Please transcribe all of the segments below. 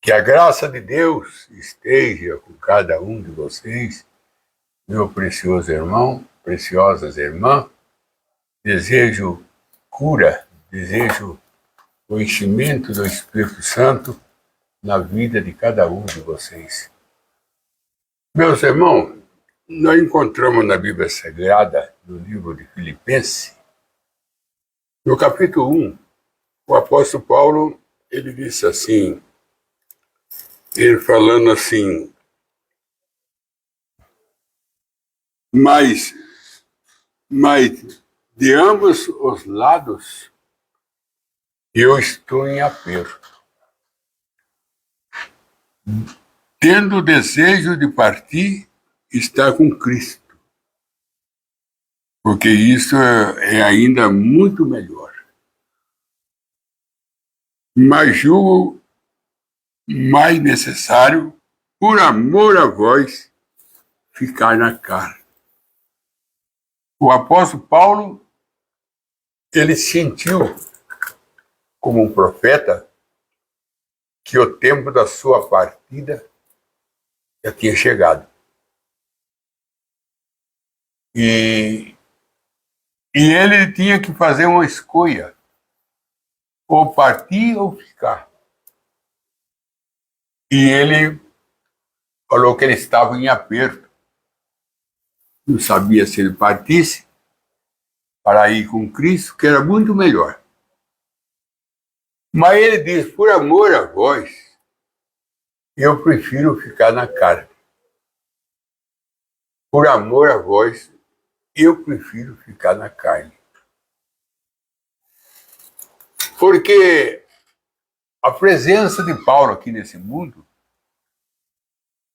Que a graça de Deus esteja com cada um de vocês, meu precioso irmão, preciosas irmãs. Desejo cura, desejo o enchimento do Espírito Santo na vida de cada um de vocês. Meus irmãos, nós encontramos na Bíblia Sagrada, no livro de Filipenses, no capítulo 1, o apóstolo Paulo, ele disse assim, ele falando assim, mas de ambos os lados eu estou em aperto, tendo o desejo de partir, estar com Cristo, porque isso é ainda muito melhor. Mas julgo mais necessário, por amor a vós, ficar na carne. O apóstolo Paulo, ele sentiu, como um profeta, que o tempo da sua partida já tinha chegado. E ele tinha que fazer uma escolha, ou partir ou ficar. E ele falou que ele estava em aperto. Não sabia se ele partisse para ir com Cristo, que era muito melhor. Mas ele diz, por amor a vós, eu prefiro ficar na carne. Por amor a vós, eu prefiro ficar na carne. Porque a presença de Paulo aqui nesse mundo,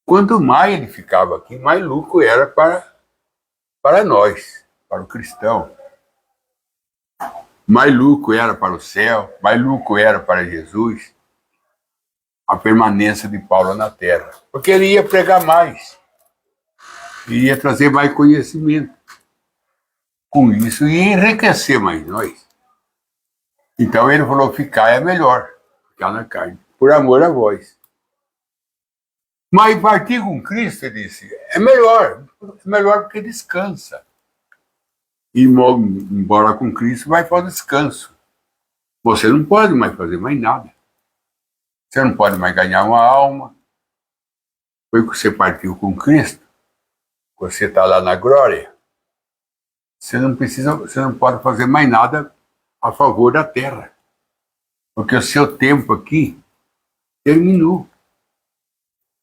quanto mais ele ficava aqui, mais lucro era para nós, para o cristão. Mais lucro era para o céu, mais lucro era para Jesus, a permanência de Paulo na terra. Porque ele ia pregar mais, ia trazer mais conhecimento. Com isso, ia enriquecer mais nós. Então ele falou, ficar é melhor, ficar na carne, por amor a vós. Mas partir com Cristo, ele disse, é melhor porque descansa. E embora com Cristo vai para o descanso. Você não pode mais fazer mais nada. Você não pode mais ganhar uma alma. Foi que você partiu com Cristo. Você está lá na glória. Você não pode fazer mais nada a favor da terra. Porque o seu tempo aqui terminou.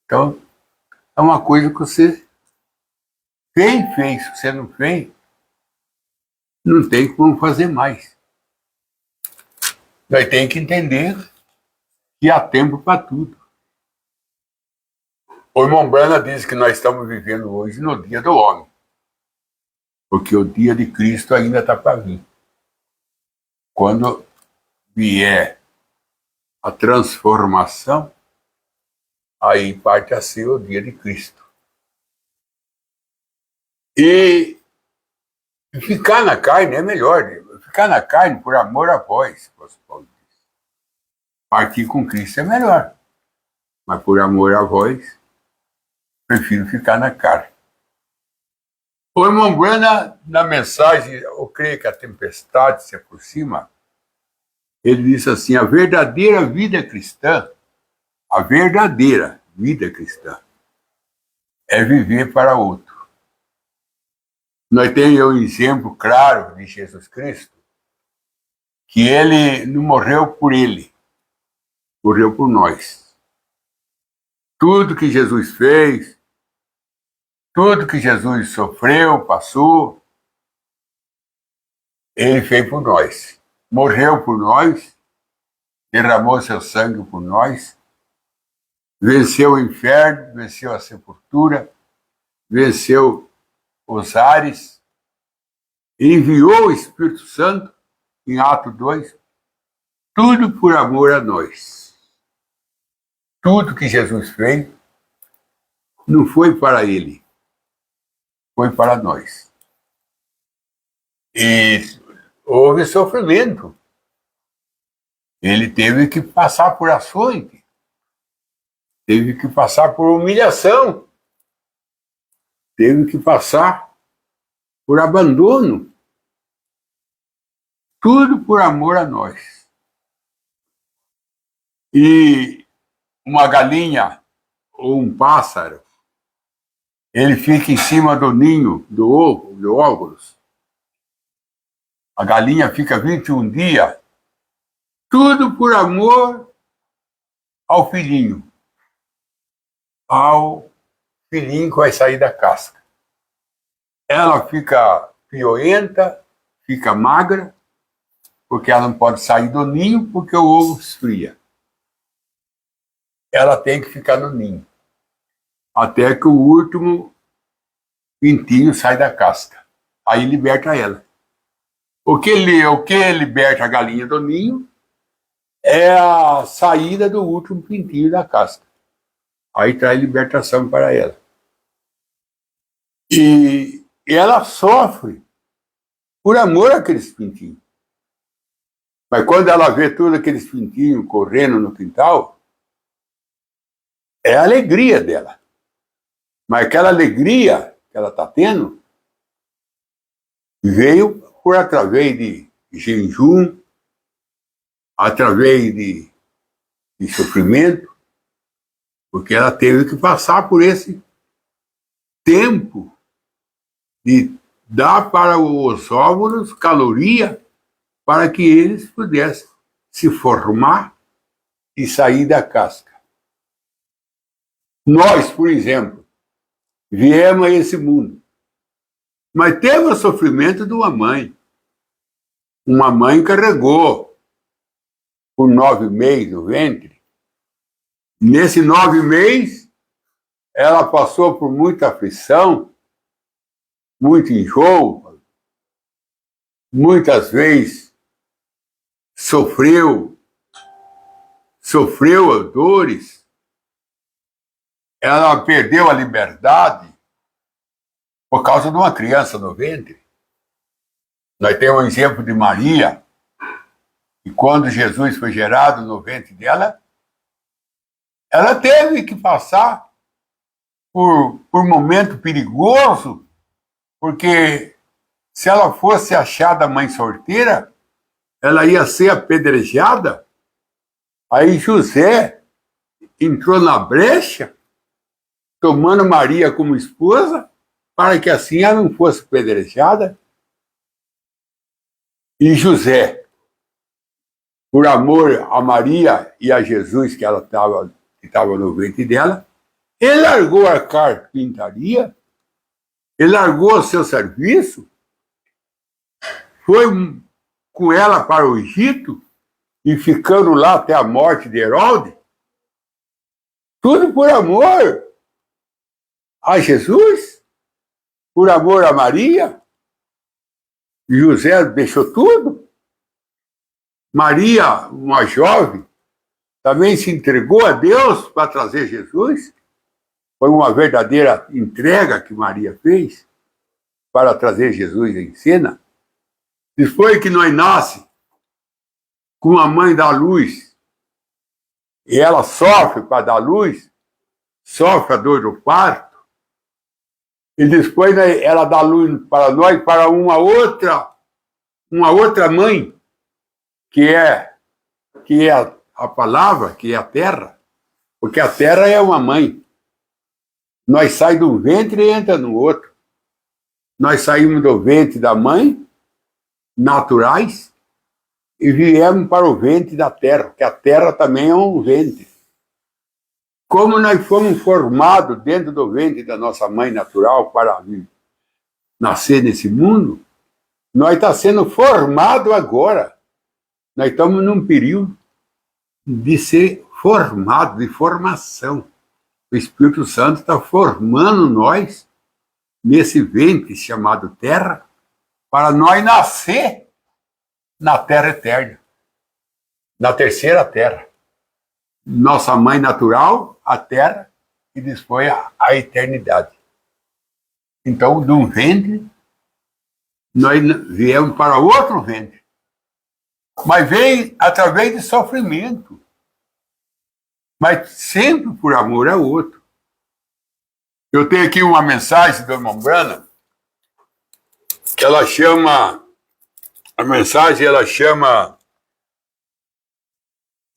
Então, é uma coisa que você fez. Se você não fez, não tem como fazer mais. Nós temos que entender que há tempo para tudo. O irmão Brana diz que nós estamos vivendo hoje no dia do homem, porque o dia de Cristo ainda está para vir. Quando vier a transformação, aí parte a ser o dia de Cristo. E ficar na carne é melhor. Ficar na carne por amor a vós, Paulo diz. Partir com Cristo é melhor. Mas por amor a vós, prefiro ficar na carne. O irmão Brana, na mensagem, eu creio que a tempestade se aproxima, ele disse assim, a verdadeira vida cristã é viver para outro. Nós temos um exemplo claro de Jesus Cristo, que ele não morreu por ele, morreu por nós. Tudo que Jesus fez, tudo que Jesus sofreu, passou, ele fez por nós. Morreu por nós, derramou seu sangue por nós, venceu o inferno, venceu a sepultura, venceu os ares, enviou o Espírito Santo, em Atos 2, tudo por amor a nós. Tudo que Jesus fez não foi para ele, foi para nós. E houve sofrimento. Ele teve que passar por açoite. teve que passar por humilhação, teve que passar por abandono, tudo por amor a nós. E uma galinha ou um pássaro, ele fica em cima do ninho, do ovo, do óvulos. A galinha fica 21 dias, tudo por amor ao filhinho que vai sair da casca. Ela fica pioenta, fica magra, porque ela não pode sair do ninho, porque o ovo esfria. Ela tem que ficar no ninho, até que o último pintinho sai da casca. Aí liberta ela. O que liberta a galinha do ninho é a saída do último pintinho da casca. Aí traz libertação para ela. E ela sofre por amor àqueles pintinhos. Mas quando ela vê todos aqueles pintinhos correndo no quintal, é a alegria dela. Mas aquela alegria que ela está tendo veio por através de jejum, através de sofrimento, porque ela teve que passar por esse tempo de dar para os óvulos caloria para que eles pudessem se formar e sair da casca. Nós, por exemplo, viemos a esse mundo, mas teve o sofrimento de uma mãe. Uma mãe carregou por 9 meses no ventre. Nesse 9 meses, ela passou por muita aflição, muito enjoo, muitas vezes sofreu as dores, ela perdeu a liberdade por causa de uma criança no ventre. Nós temos um exemplo de Maria, e quando Jesus foi gerado no ventre dela, ela teve que passar por momento perigoso, porque se ela fosse achada mãe solteira, ela ia ser apedrejada. Aí José entrou na brecha, tomando Maria como esposa, para que assim ela não fosse apedrejada. E José, por amor a Maria e a Jesus, que ela estava no ventre dela, ele largou a carpintaria, ele largou o seu serviço, foi com ela para o Egito, e ficando lá até a morte de Herodes, tudo por amor a Jesus, por amor a Maria. José deixou tudo. Maria, uma jovem, também se entregou a Deus para trazer Jesus. Foi uma verdadeira entrega que Maria fez para trazer Jesus em cena. Depois que nós nascemos com a mãe da luz, e ela sofre para dar luz, sofre a dor do parto, e depois ela dá luz para nós, para uma outra mãe, que é a palavra, que é a terra, porque a terra é uma mãe. Nós saímos de um ventre e entra no outro. Nós saímos do ventre da mãe, naturais, e viemos para o ventre da terra, porque a terra também é um ventre. Como nós fomos formados dentro do ventre da nossa mãe natural para nascer nesse mundo, nós estamos sendo formados agora. Nós estamos num período de ser formado, de formação. O Espírito Santo está formando nós nesse ventre chamado terra, para nós nascer na terra eterna, na terceira terra. Nossa mãe natural, a terra, e depois a eternidade. Então, de um ventre, nós viemos para outro ventre. Mas veio através de sofrimento. mas sempre por amor ao outro. Eu tenho aqui uma mensagem da irmã Brana, que ela chama, a mensagem ela chama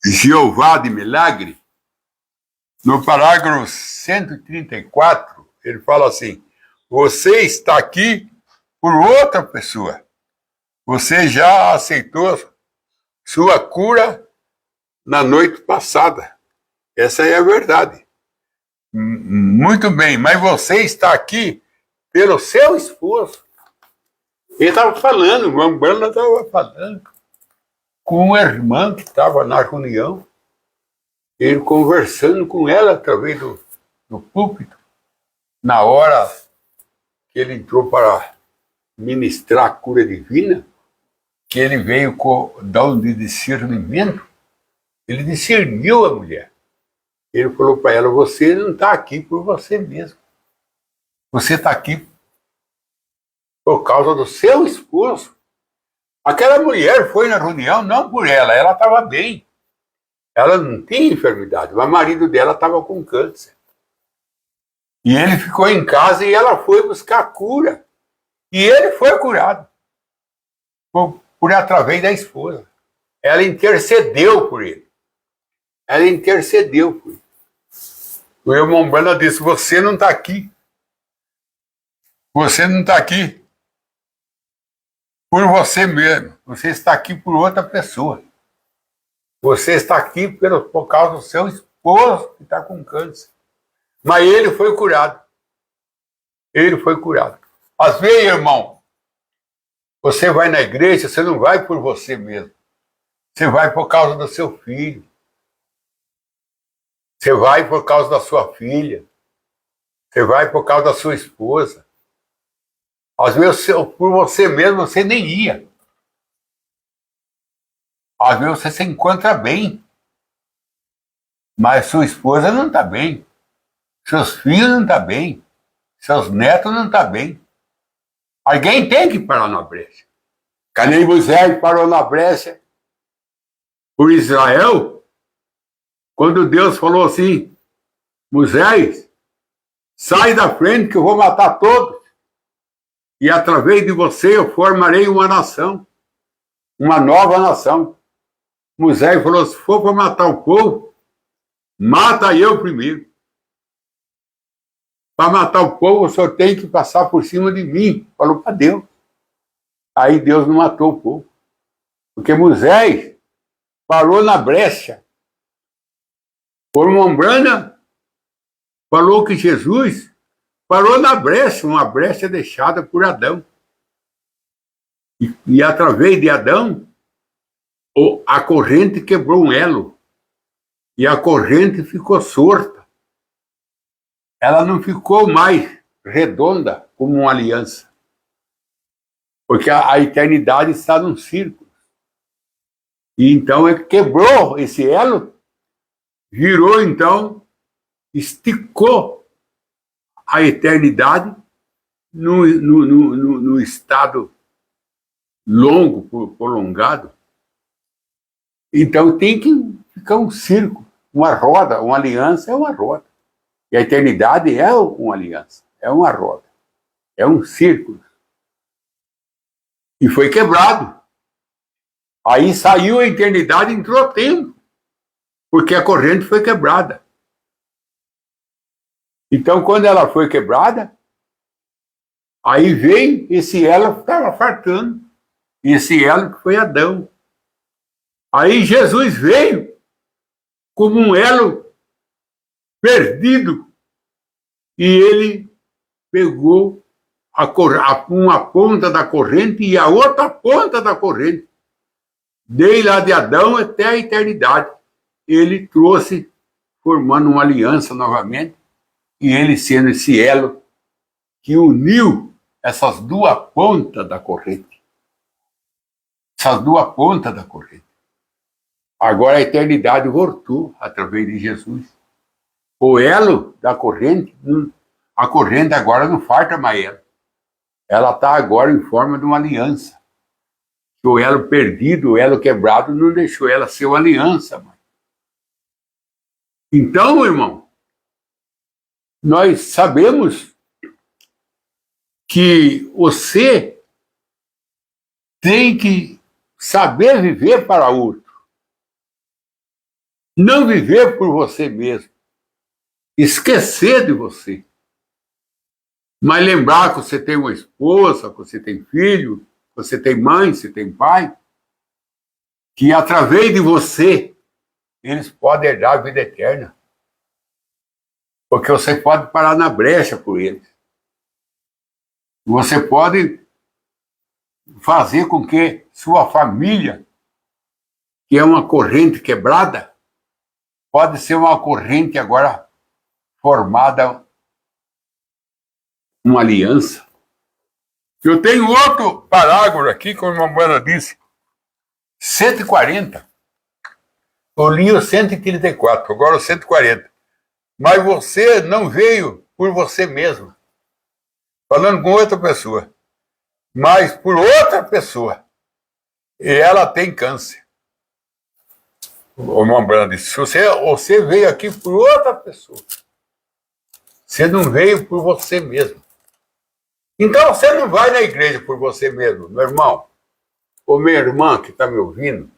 Jeová de Milagre. No parágrafo 134, ele fala assim: você está aqui por outra pessoa. Você já aceitou sua cura na noite passada. Essa é a verdade. Muito bem, mas você está aqui pelo seu esposo. Ele estava falando, o irmão Brana estava falando com uma irmã que estava na reunião, ele conversando com ela através do púlpito, na hora que ele entrou para ministrar a cura divina, que ele veio com dom de discernimento, ele discerniu a mulher. Ele falou para ela: você não está aqui por você mesmo. Você está aqui por causa do seu esposo. Aquela mulher foi na reunião não por ela estava bem. Ela não tinha enfermidade, mas o marido dela estava com câncer. E ele ficou em casa e ela foi buscar cura. E ele foi curado por através da esposa. Ela intercedeu por ele. Ela intercedeu por ele. O irmão Brana disse: você não está aqui. Você não está aqui por você mesmo. Você está aqui por outra pessoa. Você está aqui por causa do seu esposo que está com câncer. Mas ele foi curado. Ele foi curado. Às vezes, irmão, você vai na igreja, você não vai por você mesmo. Você vai por causa do seu filho. Você vai por causa da sua filha. Você vai por causa da sua esposa. Às vezes, por você mesmo, você nem ia. Às vezes você se encontra bem, mas sua esposa não está bem. Seus filhos não estão bem. Seus netos não estão bem. Alguém tem que parar na brecha. Que nem Moisés parou na brecha por Israel, quando Deus falou assim: Moisés, sai da frente que eu vou matar todos. E através de você eu formarei uma nação, uma nova nação. Moisés falou: se for para matar o povo, mata eu primeiro. Para matar o povo, o senhor tem que passar por cima de mim. Falou para Deus. Aí Deus não matou o povo. Porque Moisés parou na brecha. O irmão Brana falou que Jesus parou na brecha, uma brecha deixada por Adão. E através de Adão, a corrente quebrou um elo. E a corrente ficou sorta. Ela não ficou mais redonda como uma aliança. Porque a eternidade está num círculo. E então ele quebrou esse elo, girou então, esticou a eternidade no estado longo, prolongado. Então tem que ficar um círculo, uma roda, uma aliança é uma roda. E a eternidade é uma aliança, é uma roda, é um círculo. E foi quebrado. Aí saiu a eternidade e entrou tempo, porque a corrente foi quebrada. Então, quando ela foi quebrada, aí veio esse elo que estava fartando. Esse elo que foi Adão. Aí Jesus veio como um elo perdido. E ele pegou uma ponta da corrente e a outra ponta da corrente. Desde lá de Adão até a eternidade. Ele trouxe, formando uma aliança novamente. E ele sendo esse elo que uniu essas duas pontas da corrente. Essas duas pontas da corrente. Agora a eternidade voltou através de Jesus. O elo da corrente, a corrente agora não farta mais ela. Ela está agora em forma de uma aliança. O elo perdido, o elo quebrado, não deixou ela ser uma aliança mais. Então, irmão, nós sabemos que você tem que saber viver para outro, não viver por você mesmo, esquecer de você, mas lembrar que você tem uma esposa, que você tem filho, que você tem mãe, você tem pai, que através de você eles podem herdar a vida eterna, porque você pode parar na brecha por eles. Você pode fazer com que sua família, que é uma corrente quebrada, pode ser uma corrente agora formada, uma aliança. Eu tenho outro parágrafo aqui, como a Mamãe disse, 140. Eu li o 134, agora o 140. Mas você não veio por você mesmo, falando com outra pessoa, mas por outra pessoa. E ela tem câncer. O Mamãe disse, você veio aqui por outra pessoa. Você não veio por você mesmo. Então você não vai na igreja por você mesmo, meu irmão. Ou minha irmã que está me ouvindo,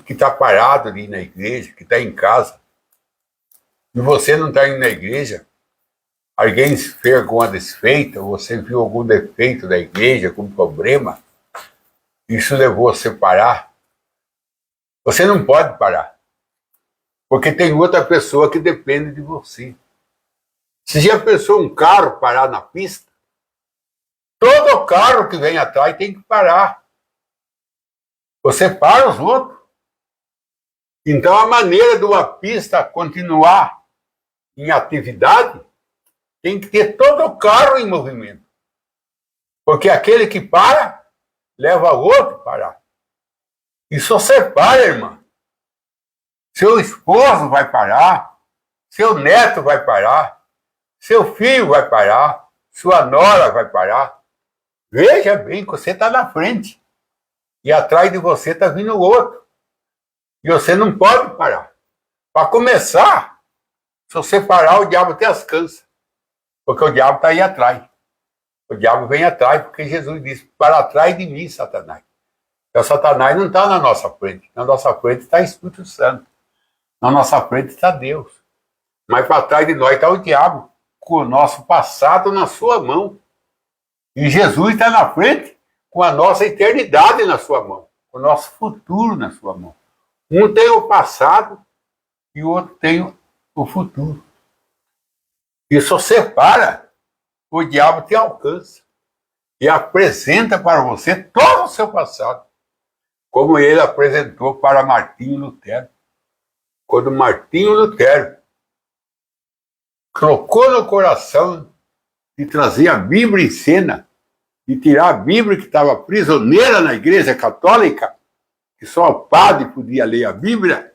que está parado ali na igreja, que está em casa, e você não está indo na igreja, alguém fez alguma desfeita, você viu algum defeito da igreja, algum problema, isso levou a você parar. Você não pode parar, porque tem outra pessoa que depende de você. Se já pensou um carro parar na pista, todo carro que vem atrás tem que parar. Você para os outros. Então a maneira de uma pista continuar em atividade tem que ter todo o carro em movimento. Porque aquele que para, leva o outro a parar. E só você para, irmã. Seu esposo vai parar, seu neto vai parar, seu filho vai parar, sua nora vai parar. Veja bem que você está na frente. E atrás de você está vindo o outro. E você não pode parar. Para começar, se você parar, o diabo até as cansa. Porque o diabo está aí atrás. O diabo vem atrás, porque Jesus disse, para trás de mim, Satanás. Então, Satanás não está na nossa frente. Na nossa frente está o Espírito Santo. Na nossa frente está Deus. Mas para trás de nós está o diabo, com o nosso passado na sua mão. E Jesus está na frente com a nossa eternidade na sua mão, com o nosso futuro na sua mão. Um tem o passado e o outro tem o futuro. Isso separa, o diabo te alcança e apresenta para você todo o seu passado, como ele apresentou para Martinho Lutero. Quando Martinho Lutero colocou no coração de trazer a Bíblia em cena, de tirar a Bíblia que estava prisioneira na Igreja Católica, que só o padre podia ler a Bíblia,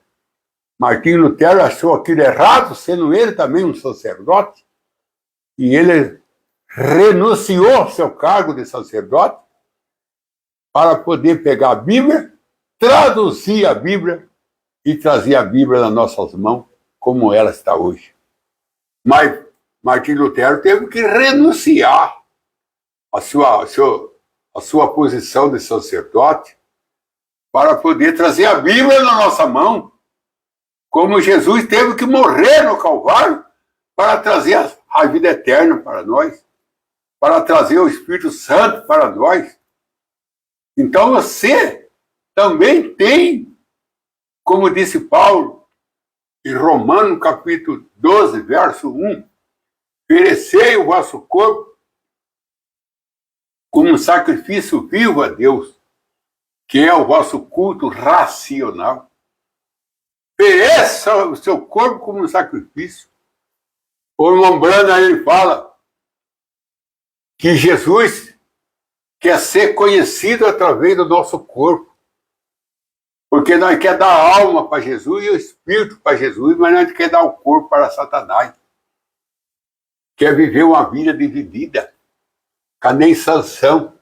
Martinho Lutero achou aquilo errado, sendo ele também um sacerdote, e ele renunciou ao seu cargo de sacerdote para poder pegar a Bíblia, traduzir a Bíblia e trazer a Bíblia nas nossas mãos, como ela está hoje. Mas Martinho Lutero teve que renunciar à sua posição de sacerdote para poder trazer a Bíblia na nossa mão, como Jesus teve que morrer no Calvário para trazer a vida eterna para nós, para trazer o Espírito Santo para nós. Então você também tem, como disse Paulo, em Romanos capítulo 12, verso 1, oferecei o vosso corpo como um sacrifício vivo a Deus, que é o vosso culto racional. Ofereça o seu corpo como um sacrifício. O irmão Brana, ele fala que Jesus quer ser conhecido através do nosso corpo. Porque nós quer dar a alma para Jesus e o espírito para Jesus, mas nós quer dar o corpo para Satanás. Quer viver uma vida dividida. Cadê Sansão?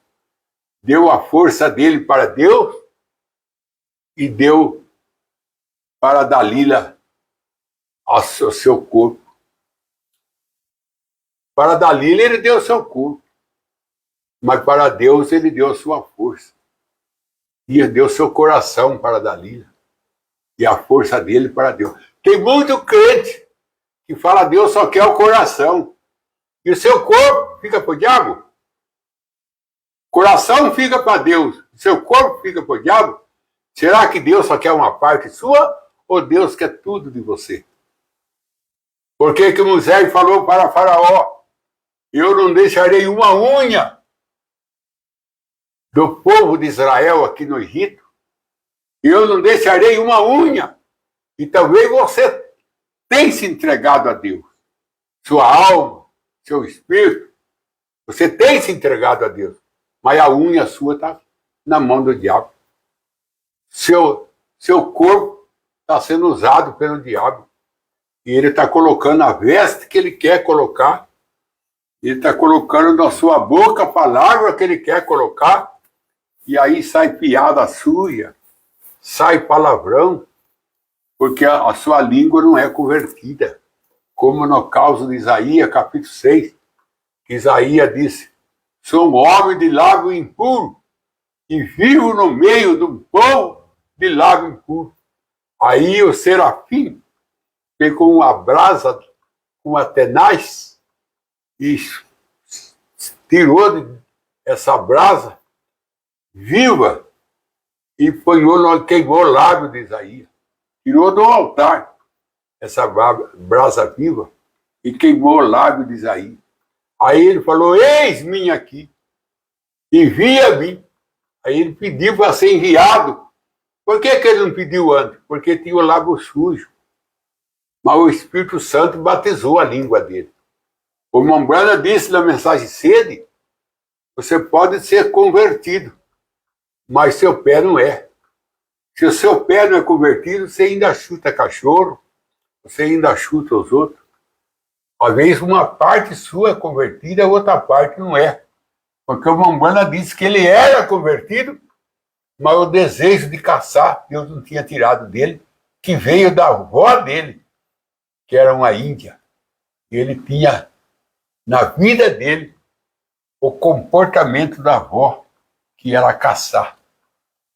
Deu a força dele para Deus e deu para Dalila o seu corpo. Para Dalila ele deu o seu corpo, mas para Deus ele deu a sua força. E deu o seu coração para Dalila. E a força dele para Deus. Tem muito crente que fala Deus só quer o coração. E o seu corpo fica para o diabo. O coração fica para Deus. O seu corpo fica para o diabo. Será que Deus só quer uma parte sua? Ou Deus quer tudo de você? Por que que Moisés falou para Faraó? Eu não deixarei uma unha do povo de Israel aqui no Egito. Eu não deixarei uma unha. E talvez você tenha se entregado a Deus. Sua alma, seu espírito. Você tem se entregado a Deus. Mas a unha sua está na mão do diabo. Seu corpo está sendo usado pelo diabo. E ele está colocando a veste que ele quer colocar. Ele está colocando na sua boca a palavra que ele quer colocar. E aí sai piada suja, sai palavrão, porque a sua língua não é convertida. Como no caso de Isaías, capítulo 6, que Isaías disse: sou um homem de lábio impuro e vivo no meio de um povo de lábio impuro. Aí o serafim pegou uma brasa, uma tenaz, e tirou essa brasa viva e queimou o lábio de Isaías. Tirou do altar essa brasa viva e queimou o lábio de Isaías. Aí ele falou: eis-me aqui, envia-me. Aí ele pediu para ser enviado. Por que que ele não pediu antes? Porque tinha o lábio sujo. Mas o Espírito Santo batizou a língua dele. O irmão Branham disse na mensagem sede: você pode ser convertido, mas seu pé não é. Se o seu pé não é convertido, você ainda chuta cachorro, você ainda chuta os outros. Às vezes uma parte sua é convertida, a outra parte não é. Porque o irmão Branham disse que ele era convertido, mas o desejo de caçar, Deus não tinha tirado dele, que veio da avó dele, que era uma índia. E ele tinha, na vida dele, o comportamento da avó, que era caçar.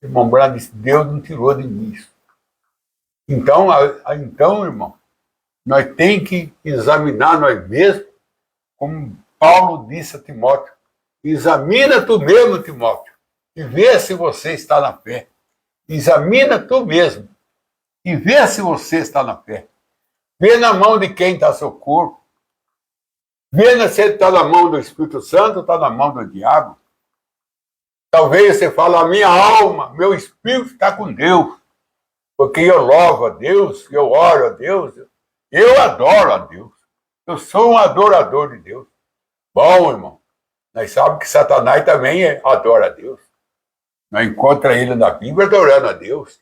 O irmão Branham disse: Deus não tirou de mim isso. Então, irmão, nós temos que examinar nós mesmos, como Paulo disse a Timóteo: examina tu mesmo, Timóteo, e vê se você está na fé. Examina tu mesmo e vê se você está na fé. Vê na mão de quem está seu corpo. Vê se está na mão do Espírito Santo ou está na mão do diabo. Talvez você fale: a minha alma, meu espírito está com Deus, porque eu louvo a Deus, eu oro a Deus, eu adoro a Deus. Eu sou um adorador de Deus. Bom, irmão, nós sabemos que Satanás também adora a Deus. Nós encontramos ele na Bíblia adorando a Deus.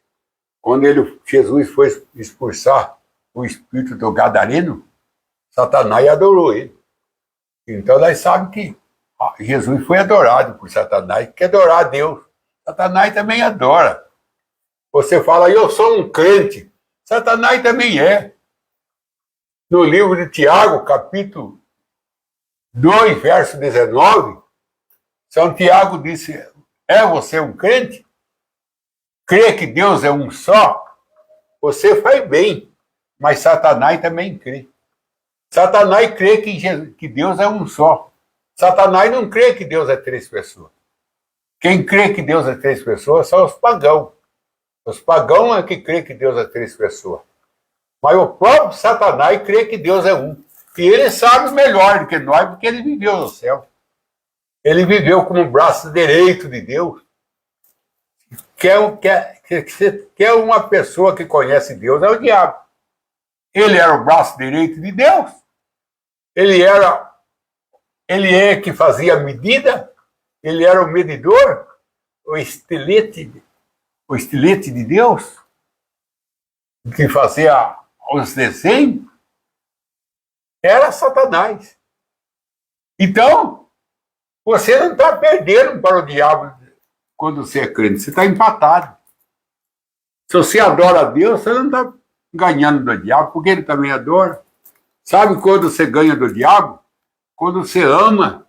Quando Jesus foi expulsar o espírito do gadareno, Satanás adorou ele. Então nós sabemos que Jesus foi adorado por Satanás, que quer adorar a Deus. Satanás também adora. Você fala: eu sou um crente. Satanás também é. No livro de Tiago, capítulo 2, verso 19, São Tiago disse: é você um crente? Crê que Deus é um só? Você faz bem, mas Satanás também crê. Satanás crê que Deus é um só. Satanás não crê que Deus é 3 pessoas. Quem crê que Deus é 3 pessoas são os pagãos. Os pagãos é que crê que Deus é 3 pessoas. Mas o próprio Satanás crê que Deus é um. E ele sabe melhor do que nós, porque ele viveu no céu. Ele viveu como o braço direito de Deus. Quer uma pessoa que conhece Deus, é o diabo. Ele era o braço direito de Deus. Ele é que fazia a medida. Ele era o medidor, o estilete de Deus, que fazia os desenhos. Era Satanás. Então, você não está perdendo para o diabo quando você é crente. Você está empatado. Se você adora a Deus, você não está ganhando do diabo, porque ele também adora. Sabe quando você ganha do diabo? Quando você ama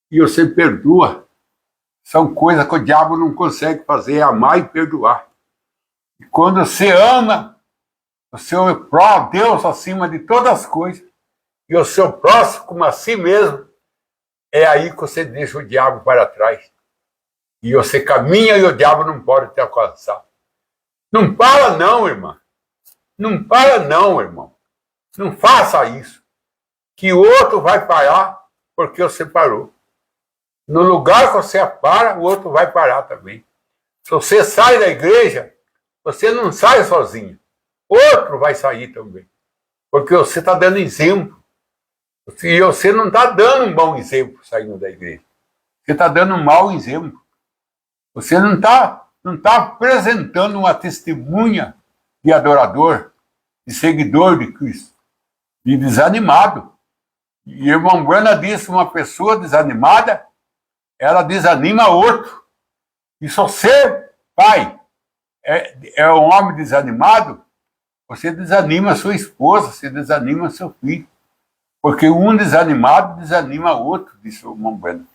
e você perdoa. São coisas que o diabo não consegue fazer, é amar e perdoar. E quando você ama o seu Deus acima de todas as coisas, e o seu próximo como a si mesmo, é aí que você deixa o diabo para trás. E você caminha e o diabo não pode te alcançar. Não para não, irmã. Não para não, irmão. Não faça isso. Que o outro vai parar porque você parou. No lugar que você para, o outro vai parar também. Se você sai da igreja, você não sai sozinho. Outro vai sair também. Porque você está dando exemplo. E você não está dando um bom exemplo saindo da igreja. Você está dando um mau exemplo. Você não está apresentando uma testemunha de adorador, de seguidor de Cristo, de desanimado. E o irmão Branham disse, uma pessoa desanimada, ela desanima outro. E se você, pai, é um homem desanimado, você desanima a sua esposa, você desanima seu filho. Porque um desanimado desanima outro, disse o irmão Branham.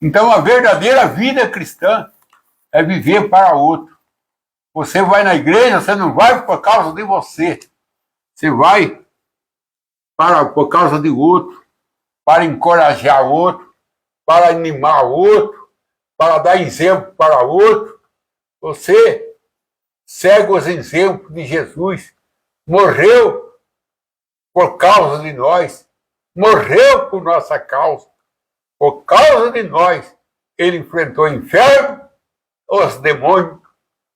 Então, a verdadeira vida cristã é viver para outro. Você vai na igreja, você não vai por causa de você. Você vai por causa de outro, para encorajar outro, para animar outro, para dar exemplo para outro. Você segue os exemplos de Jesus. Morreu por causa de nós. Morreu por nossa causa. Por causa de nós, ele enfrentou o inferno, os demônios,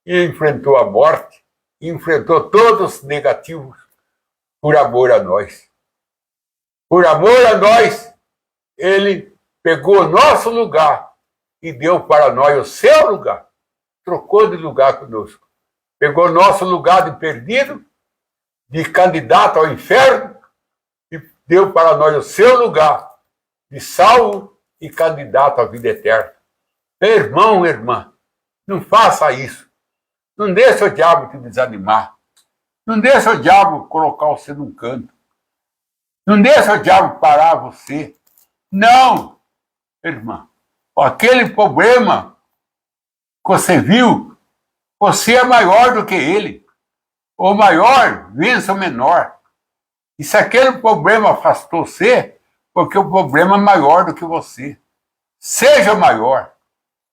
e enfrentou a morte, e enfrentou todos os negativos por amor a nós. Por amor a nós, ele pegou o nosso lugar e deu para nós o seu lugar. Trocou de lugar conosco. Pegou o nosso lugar de perdido, de candidato ao inferno, e deu para nós o seu lugar de salvo e candidato à vida eterna. Irmão, irmã, não faça isso. Não deixe o diabo te desanimar. Não deixe o diabo colocar você num canto. Não deixe o diabo parar você. Não, irmã. Aquele problema que você viu, você é maior do que ele. O maior vence o menor. E se aquele problema afastou você, porque o problema é maior do que você. Seja maior.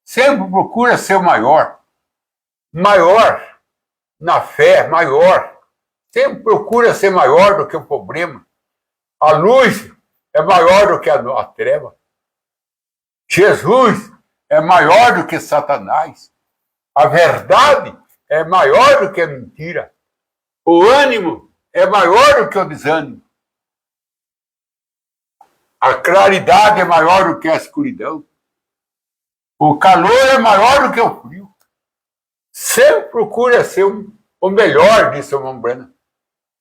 Sempre procura ser o maior. Maior na fé, maior. Sempre procura ser maior do que o problema. A luz é maior do que a treva. Jesus é maior do que Satanás. A verdade é maior do que a mentira. O ânimo é maior do que o desânimo. A claridade é maior do que a escuridão. O calor é maior do que o frio. Sempre procura ser o melhor, disse o irmão Branham.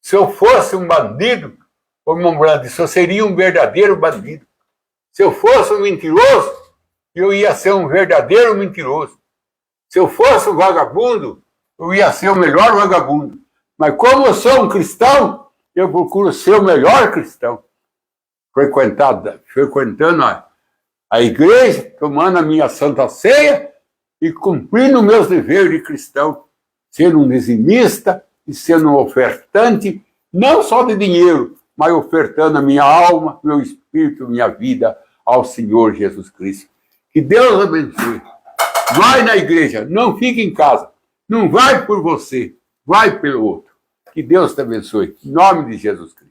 Se eu fosse um bandido, o irmão Branham disse, eu seria um verdadeiro bandido. Se eu fosse um mentiroso, eu ia ser um verdadeiro mentiroso. Se eu fosse um vagabundo, eu ia ser o melhor vagabundo. Mas como eu sou um cristão, eu procuro ser o melhor cristão. Frequentando a igreja, tomando a minha santa ceia e cumprindo meus deveres de cristão, sendo um dizimista e sendo um ofertante, não só de dinheiro, mas ofertando a minha alma, meu espírito, minha vida ao Senhor Jesus Cristo. Que Deus abençoe. Vai na igreja, não fique em casa. Não vai por você, vai pelo outro. Que Deus te abençoe. Em nome de Jesus Cristo.